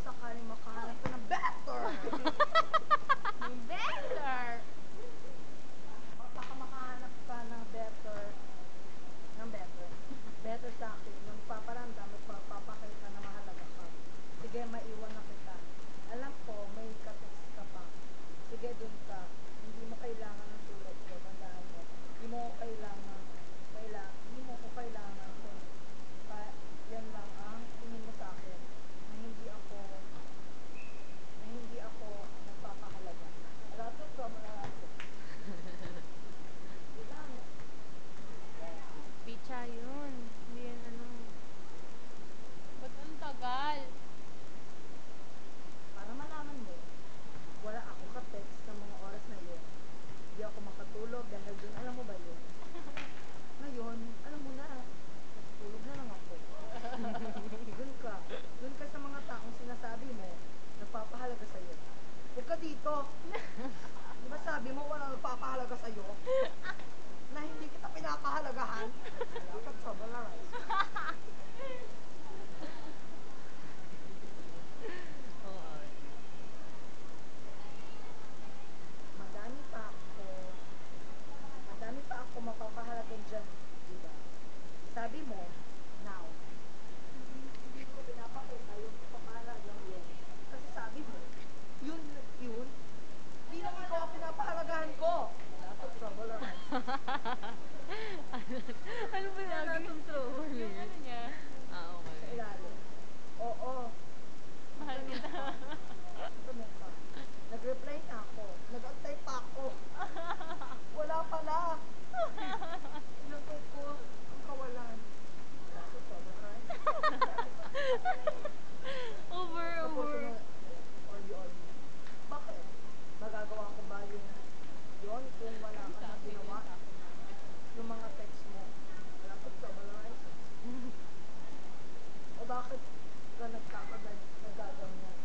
sakaling makahanap ka ng better. Yung better. Baka makahanap ka ng better. Better sa akin. Yung paparamdam at papapakita na mahalaga ka. Sige, maiwan na kita. Alam ko, may katext ka pa. Sige, dun ka. Hindi mo kailangan ng tulad ko. Tandaan mo. Hindi mo ko kailangan. Hindi mo ko kailangan. Yan lang ang tingin mo sa akin. Na hindi ako nagpapahalaga. Wala to, wala to. Ilan? Picha yun. Hindi yan ano. Ba't ang tagal? Para malaman mo, wala ako ka-text ng mga oras na yun. Hindi ako makatulog dahil dun, alam mo ba yun? Ngayon, alam mo na, natutulog na lang ako. Dun ka sa mga taong sinasabi mo, nagpapahalaga sa'yo. Huwag ka dito. Di ba sabi mo wala nagpapahalaga sa'yo? Na hindi kita pinapahalagahan? Wala ka trouble, alright? Madami pa ako mapapahalagan dyan, di ba? Sabi mo, now, hindi ko pinapakita yung papahalagang yun. Kasi sabi mo, yun, hindi lang ikaw ang pinapahalagahan ko. Wala to trouble, alright? Ano ba lagi? Yung ano niya? Ah, Sa okay. ilalim. Oo. Mahal kita. Ito mo pa. Nag-reply na ako. Nag-antay pa ako. Wala pala. Inantay ko ang kawalan. Wala to trouble, alright? Over. Ordi. Bakit? Magagawa ko ba yun kung wala ka na ginawa? Yung mga text mo. Wala ko trouble, alright? O bakit ka nagagaganyan?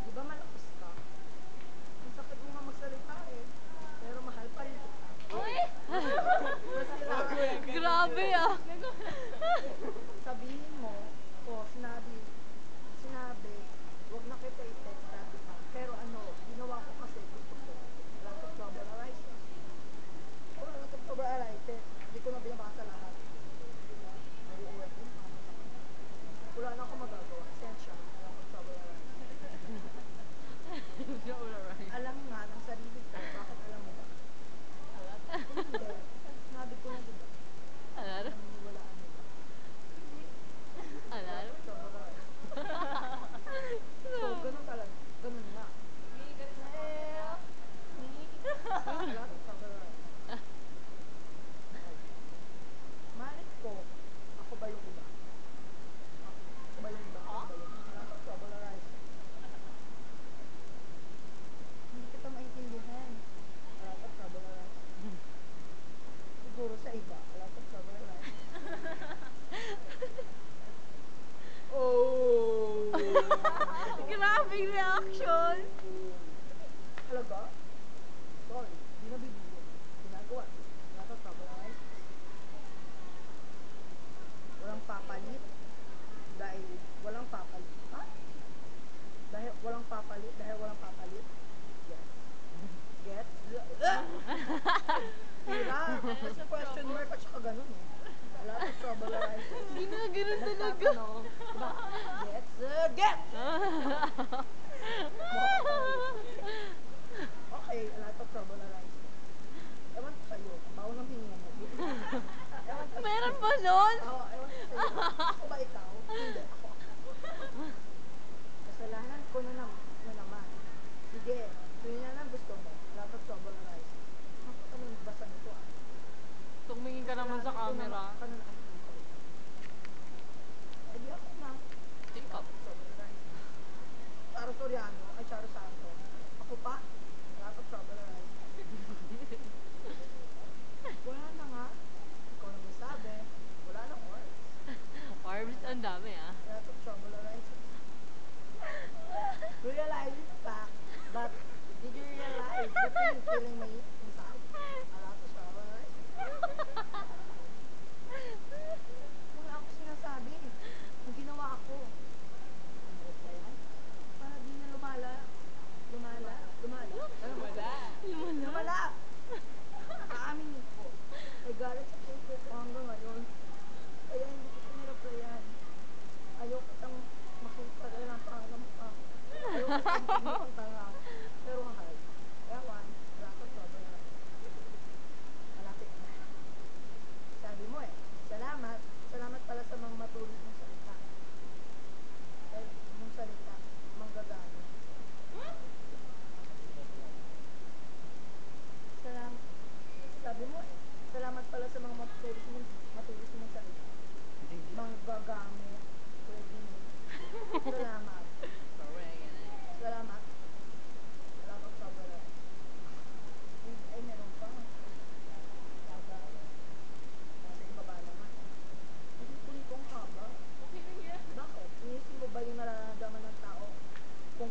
Di ba malakas ka? Ang sakit mo nga magsalita eh. Pero mahal pa rin kita. Uy! Mas kailangan. Grabe ah. Sabihin mo, sinabi, huwag na kita i-text dati pa. Pero ano, ginawa ko kasi gusto ko. Wala ko trouble, alright? Wala ko trouble, alright? Hindi ko na binabasa lahat. Nag-i-work din. Wala na ako magagawa. Sensya. Wala ko trouble, alright? Alam nga ng sarili ko. Bakit alam mo ba? Hindi. Sinabi ko na diba? Alala? Naniniwalaan mo ba? Alala? Trouble, alright? So, ganun talaga. Ganun nga. Wala ko trouble, alright? Malit ko. Ako ba yung iba? Ako ba yung iba? Wala ko trouble, alright? Hindi kita maintindihan. Wala ko trouble, alright? Siguro sa iba. Wala ko trouble, alright? Oh! Grabing reaction. Talaga? Sorry, di na bibigyan. Ginagawa. Wala ka trouble, alright? Walang papalit. Dahil walang papalit. Ha? Dahil walang papalit? Yes. Get? Tira. Kasi question mark at saka ganun eh. Wala ka trouble, alright? Hindi na ganun talaga. Nagtatanong. Diba? Get! Okay, wala ka trouble, alright? Ewan ko sa'yo. Bawo ng hininga mo. Ewan ko Meron pa nun? Oo, ewan ko sa'yo. Ako ba ikaw? Hindi ako. Kasalanan ko na naman. Sige, yun yan ang gusto mo. Wala ka trouble, alright? Ako kami basa nito ah. Tumingin ka naman sa camera. Eh di ako na. Ikaw. Charo Soriano, ay Charo Santo. Ako pa? Wala ka trouble, alright? Wala na nga. Ikaw na may sabi. Wala na oras. Carbs, ang dami ah. Wala ka trouble, alright? Realize it fact, but did you realize that you're feeling my inside? Wala ka trouble, alright? Wala ako sinasabi. Ang ginawa ako. Ano ba yan?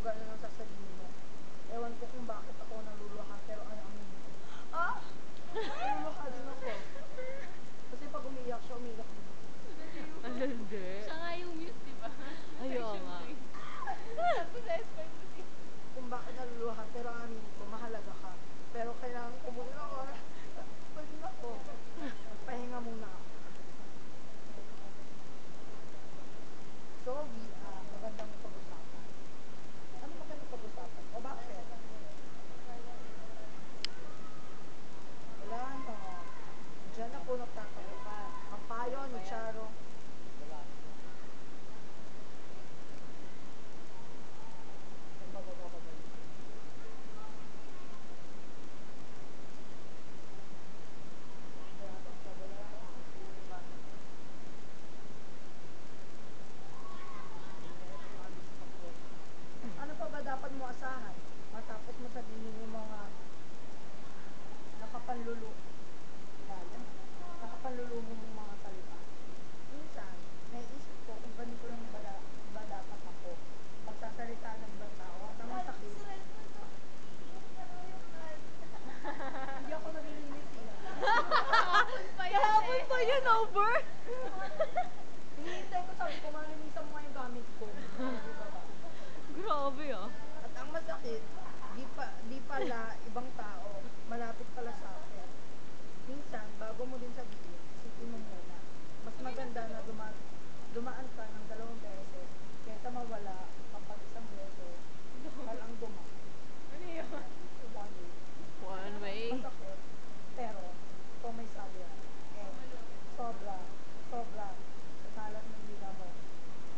gano'n ang sasabihin mo. Ewan ko kung bakit ako naluluha, pero ano ang hindi. Ah! Naluluha din ako. Kasi pag umiiyak siya, umiiyak din ako. Hindi. Siya nga yung mute, di ba? Ay, oo nga. Sabi sa SY mo si... Kung bakit naluluha, pero amin ko, mahalaga ka. Pero kailangan ko muna ako. Pwede na ako. Pahinga muna ako. So, magandang pag-usapan. Ano magandang pag-usapan? O bakit? Wala no. Diyan ako nagtatawa. Ang payo ni Charo. Ano pa ba dapat mo asahan? Matapos mo sabihin yung mga nakapanlulu. Lalim. Nakapanlulu mo mga salita. Minsan, naiisip ko kung ganito lang ba dapat ako. Pagsasalita ng ibang tao at ang masakit. Hindi ako nalilinis eh. Kahapon pa yun, over? Hinihintay ko, sabi ko, malinisan mo nga yung gamit ko. Di ba ba? Grabe ah. At ang masakit, di pala ibang tao, malapit pala sa akin. Minsan, bago mo din sabihin, isipin mo muna. Mas maganda na dumaan ka ng 2 beses kaysa mawala kapag isang beses ka lang dumaan. Ano yun? One way. One way. Masakit, pero kung may sabi yan, sobra, sa kalat ng dila mo,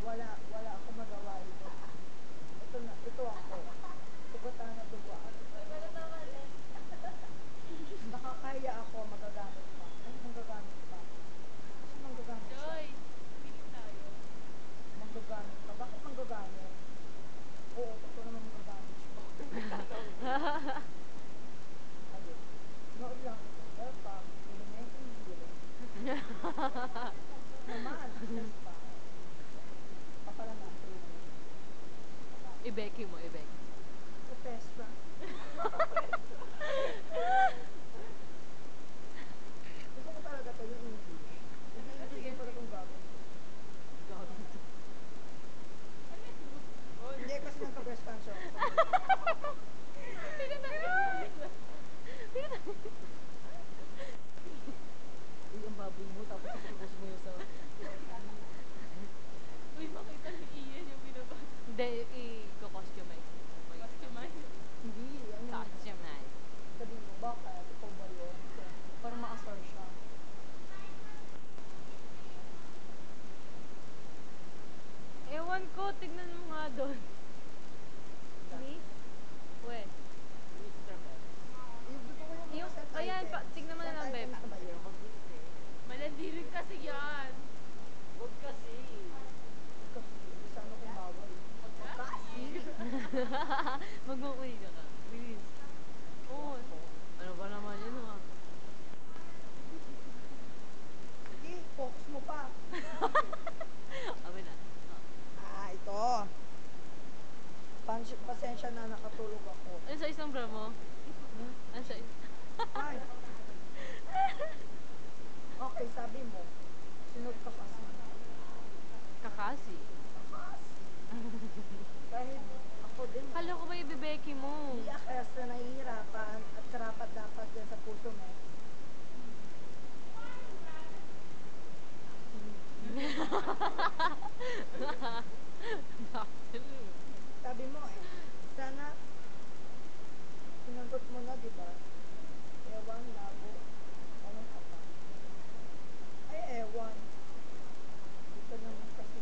wala akong magawa ito. Ito ako. Sugatan na duguan. Nakakaya ako, magagamit pa. Ay, magagamit pa. Kasi manggagamit siya. Joy, piling tayo. Manggagamit ka. Bakit manggagamit? Oo, totoo naman manggagamit siya. Ayun. Nood lang. Welcome. Elementary zero. Naman, stress pa. Papala natin. Ibeki mo, ibeki. Sa Pestra. Gusto ko talaga to yung English. Yung English din pala itong gagawin. Hindi kasi nagka-breast cancer ako. Uy, ang baboy mo, tapos ipupos mo yun sa... Uy, makita ni Ian yung binabasa. Hindi, i-costumize. Customize. Hindi, ano. Costumize. Sabi mo, bakit? Ikaw ba yun? Parang maasar siya. Ewan ko, tignan mo nga doon. Ni? We. Yung, ayan, tignan mo na lang, Beb. Malandi rin kasi yan. Kasi, sana kung bawal. Kasi. Magmumuli ka ka. Bilis. Oo. Ano ba naman yun ah? Sige, focus mo pa. Amin na. Ito. Pasensya na nakatulog ako. Ano sa isang bra mo? Ano sa Ay. Okay, sabi mo. Sunod ka kasi. kakasi? Kahit ako din. Kala ko ba ibibeki mo? Hindi akas na nahihirapan at karapat dapat yan sa puso mo. Sabi mo sana sinagot mo na, di ba? Ewan, labo. Ano ka pa? Ay, ewan. Ito naman kasi